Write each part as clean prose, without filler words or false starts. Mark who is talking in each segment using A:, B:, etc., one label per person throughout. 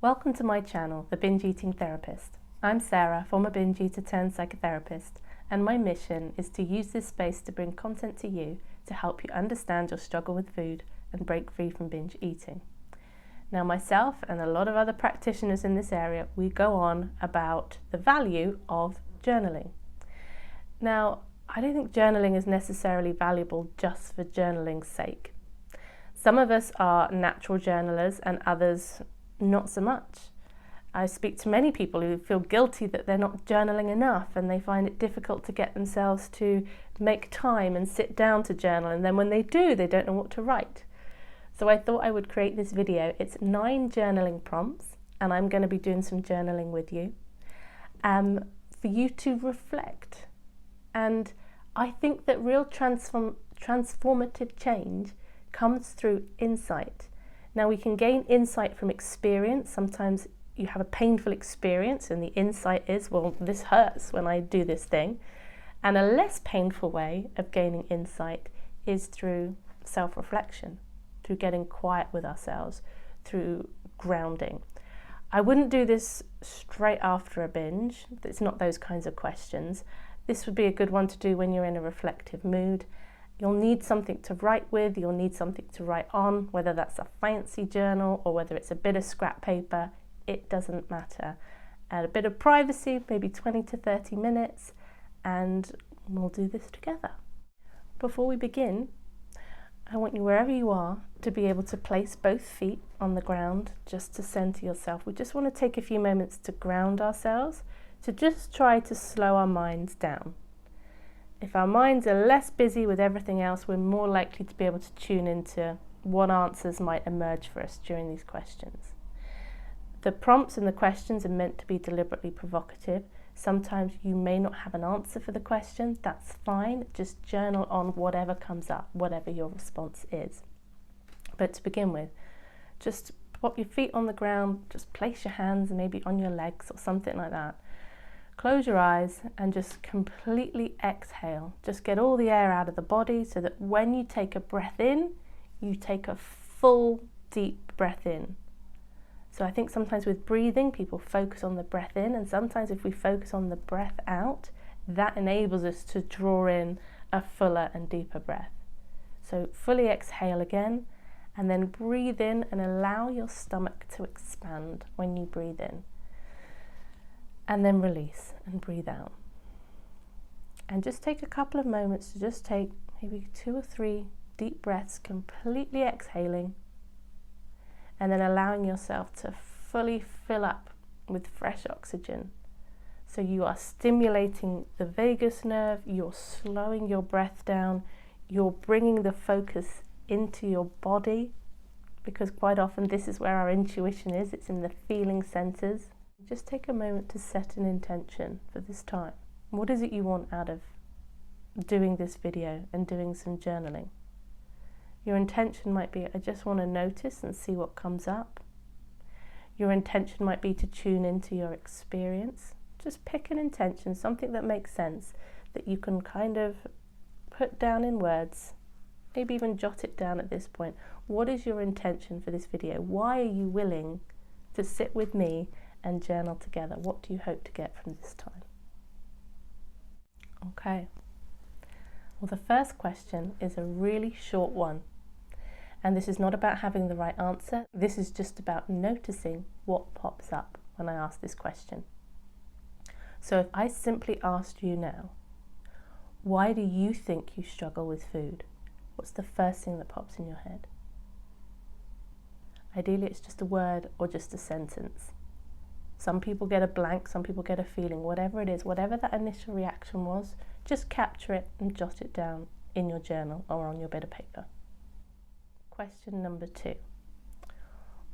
A: Welcome to my channel, The Binge Eating Therapist. I'm Sarah, former binge eater turned psychotherapist, and my mission is to use this space to bring content to you to help you understand your struggle with food and break free from binge eating. Now, myself and a lot of other practitioners in this area, we go on about the value of journaling. Now, I don't think journaling is necessarily valuable just for journaling's sake. Some of us are natural journalers and others not so much. I speak to many people who feel guilty that they're not journaling enough, and they find it difficult to get themselves to make time and sit down to journal, and then when they do, they don't know what to write. So I thought I would create this video. It's 9 journaling prompts, and I'm going to be doing some journaling with you for you to reflect. And I think that real transformative change comes through insight. Now, we can gain insight from experience. Sometimes you have a painful experience and the insight is, well, this hurts when I do this thing. And a less painful way of gaining insight is through self-reflection, through getting quiet with ourselves, through grounding. I wouldn't do this straight after a binge. It's not those kinds of questions. This would be a good one to do when you're in a reflective mood. You'll need something to write with, you'll need something to write on, whether that's a fancy journal or whether it's a bit of scrap paper, it doesn't matter. And a bit of privacy, maybe 20 to 30 minutes, and we'll do this together. Before we begin, I want you, wherever you are, to be able to place both feet on the ground just to center yourself. We just want to take a few moments to ground ourselves, to just try to slow our minds down. If our minds are less busy with everything else, we're more likely to be able to tune into what answers might emerge for us during these questions. The prompts and the questions are meant to be deliberately provocative. Sometimes you may not have an answer for the question, that's fine. Just journal on whatever comes up, whatever your response is. But to begin with, just pop your feet on the ground, just place your hands maybe on your legs or something like that. Close your eyes and just completely exhale. Just get all the air out of the body so that when you take a breath in, you take a full, deep breath in. So I think sometimes with breathing, people focus on the breath in, and sometimes if we focus on the breath out, that enables us to draw in a fuller and deeper breath. So fully exhale again, and then breathe in and allow your stomach to expand when you breathe in. And then release and breathe out. And just take a couple of moments to just take maybe 2 or 3 deep breaths, completely exhaling, and then allowing yourself to fully fill up with fresh oxygen. So you are stimulating the vagus nerve, you're slowing your breath down, you're bringing the focus into your body, because quite often this is where our intuition is, it's in the feeling centers. Just take a moment to set an intention for this time. What is it you want out of doing this video and doing some journaling? Your intention might be, I just want to notice and see what comes up. Your intention might be to tune into your experience. Just pick an intention, something that makes sense, that you can kind of put down in words, maybe even jot it down at this point. What is your intention for this video? Why are you willing to sit with me and journal together? What do you hope to get from this time? Okay. Well, the first question is a really short one. And this is not about having the right answer. This is just about noticing what pops up when I ask this question. So if I simply asked you now, why do you think you struggle with food? What's the first thing that pops in your head? Ideally, it's just a word or just a sentence. Some people get a blank, some people get a feeling, whatever it is, whatever that initial reaction was, just capture it and jot it down in your journal or on your bit of paper. Question number 2.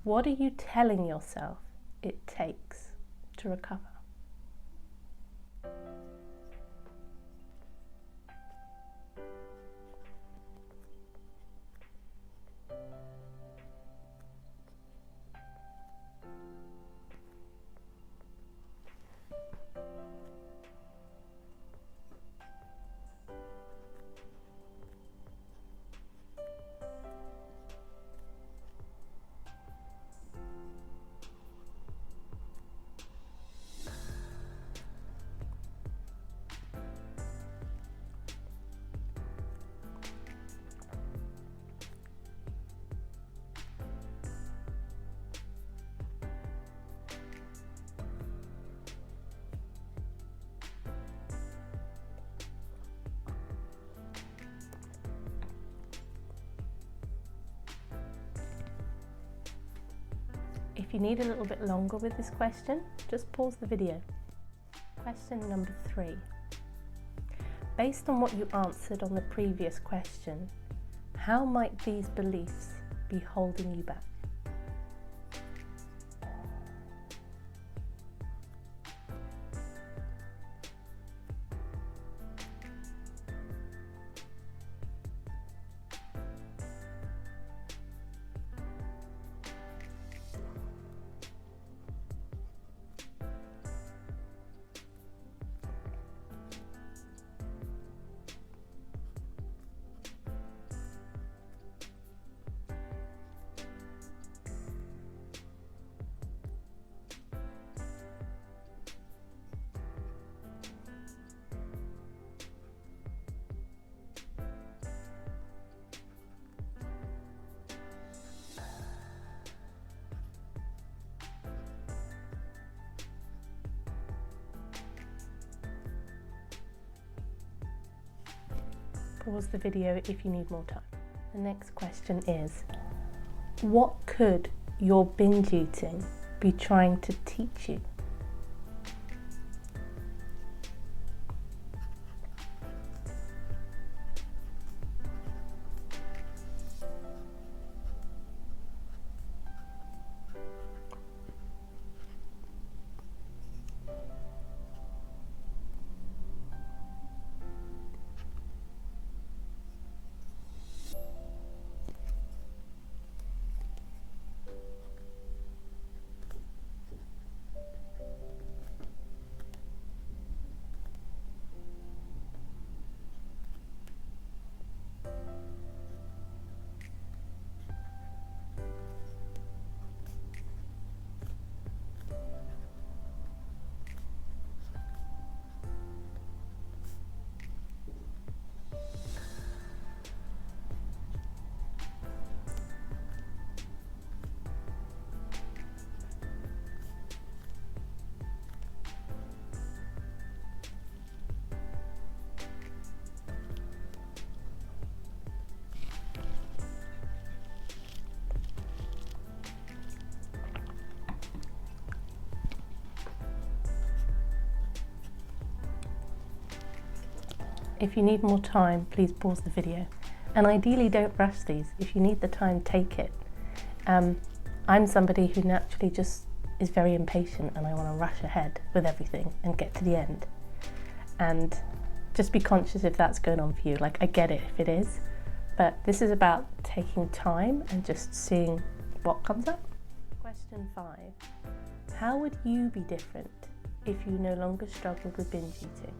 A: What are you telling yourself it takes to recover? If you need a little bit longer with this question, just pause the video. Question number 3. Based on what you answered on the previous question, how might these beliefs be holding you back? Pause the video if you need more time. The next question is, what could your binge eating be trying to teach you? If you need more time, please pause the video. And ideally don't rush these. If you need the time, take it. I'm somebody who naturally just is very impatient and I want to rush ahead with everything and get to the end. And just be conscious if that's going on for you. Like, I get it if it is, but this is about taking time and just seeing what comes up. Question 5. How would you be different if you no longer struggled with binge eating?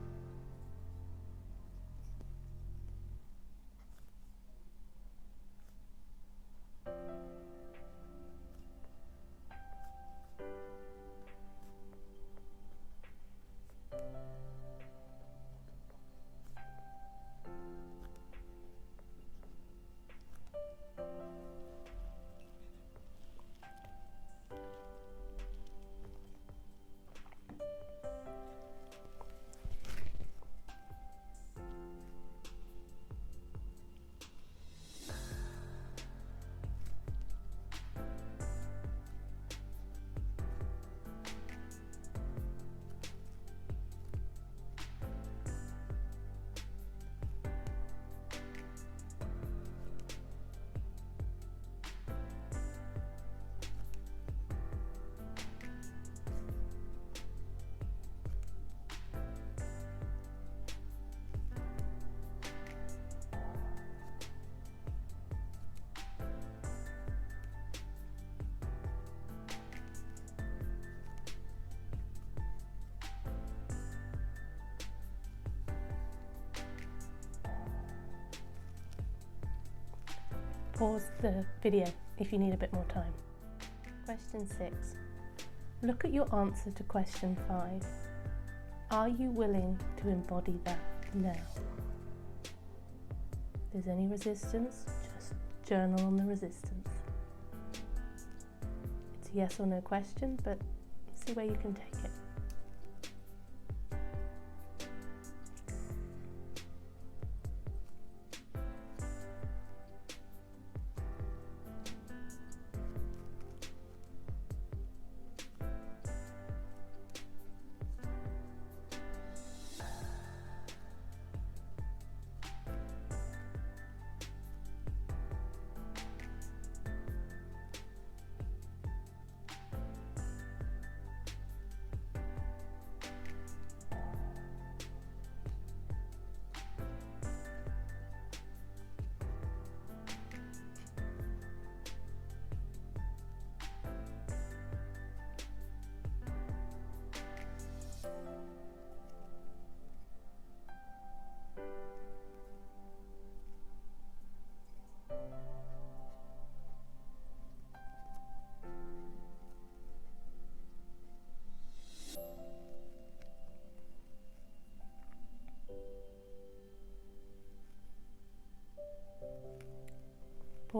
A: Pause the video if you need a bit more time. Question 6. Look at your answer to question 5. Are you willing to embody that now? If there's any resistance, just journal on the resistance. It's a yes or no question, but see where you can take it.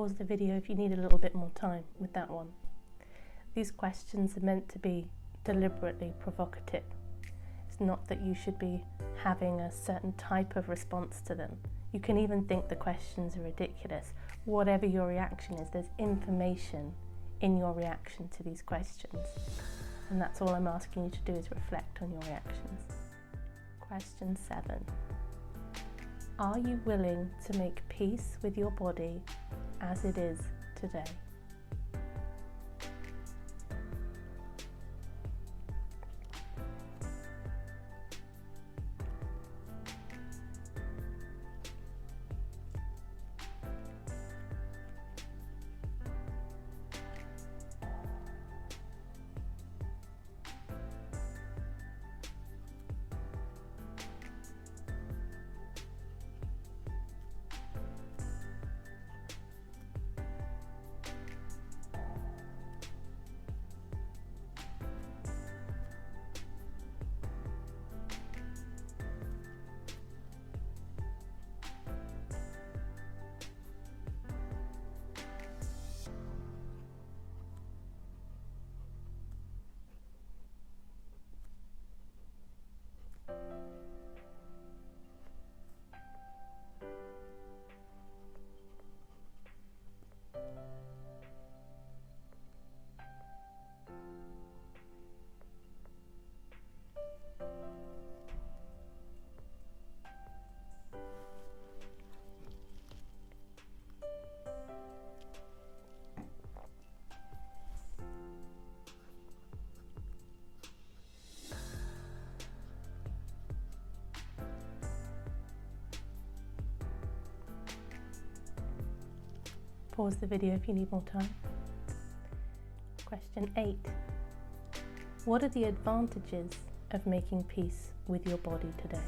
A: pause the video if you need a little bit more time with that one. These questions are meant to be deliberately provocative. It's not that you should be having a certain type of response to them. You can even think the questions are ridiculous. Whatever your reaction is, there's information in your reaction to these questions. And that's all I'm asking you to do, is reflect on your reactions. Question 7. Are you willing to make peace with your body as it is today? Pause the video if you need more time. Question 8. What are the advantages of making peace with your body today?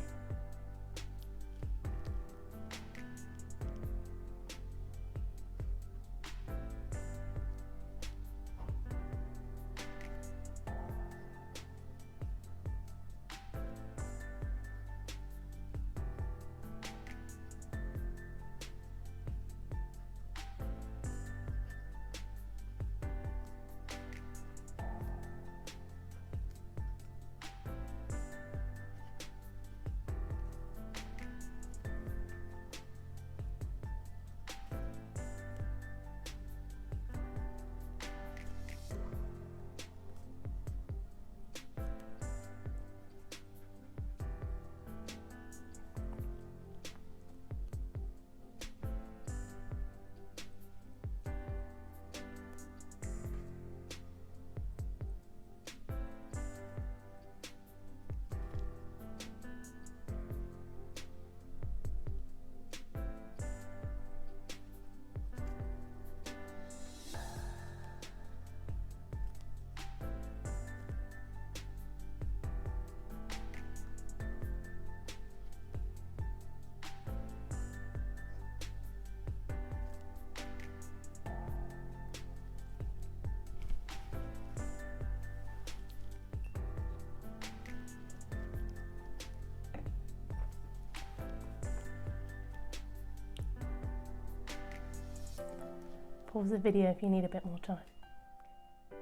A: Pause the video if you need a bit more time.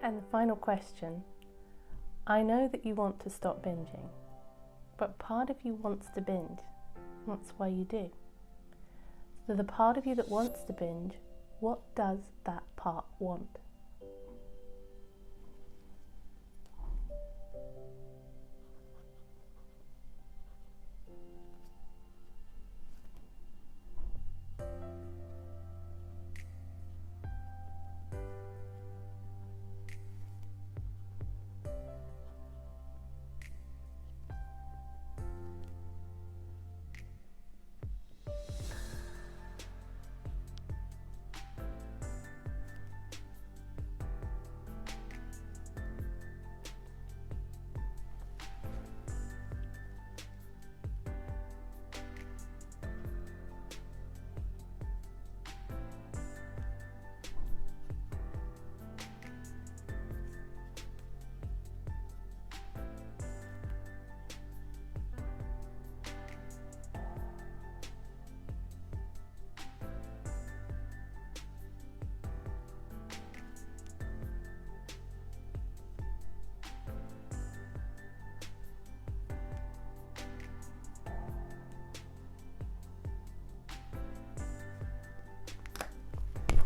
A: And the final question. I know that you want to stop binging, but part of you wants to binge. That's why you do. So the part of you that wants to binge, what does that part want?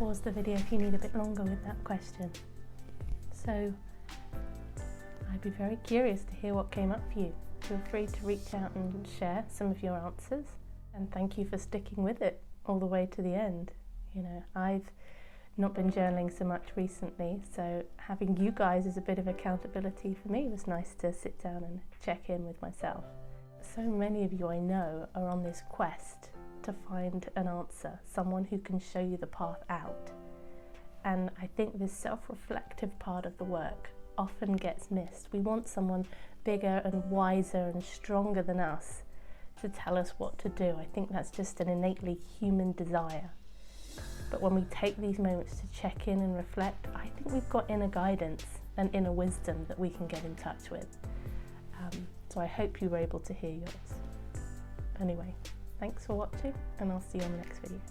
A: pause the video if you need a bit longer with that question. So I'd be very curious to hear what came up for you. Feel free to reach out and share some of your answers, and thank you for sticking with it all the way to the end. You know, I've not been journaling so much recently, so having you guys as a bit of accountability for me was nice to sit down and check in with myself. So many of you I know are on this quest to find an answer, someone who can show you the path out. And I think this self-reflective part of the work often gets missed. We want someone bigger and wiser and stronger than us to tell us what to do. I think that's just an innately human desire. But when we take these moments to check in and reflect, I think we've got inner guidance and inner wisdom that we can get in touch with. So I hope you were able to hear yours. Anyway, thanks for watching, and I'll see you on the next video.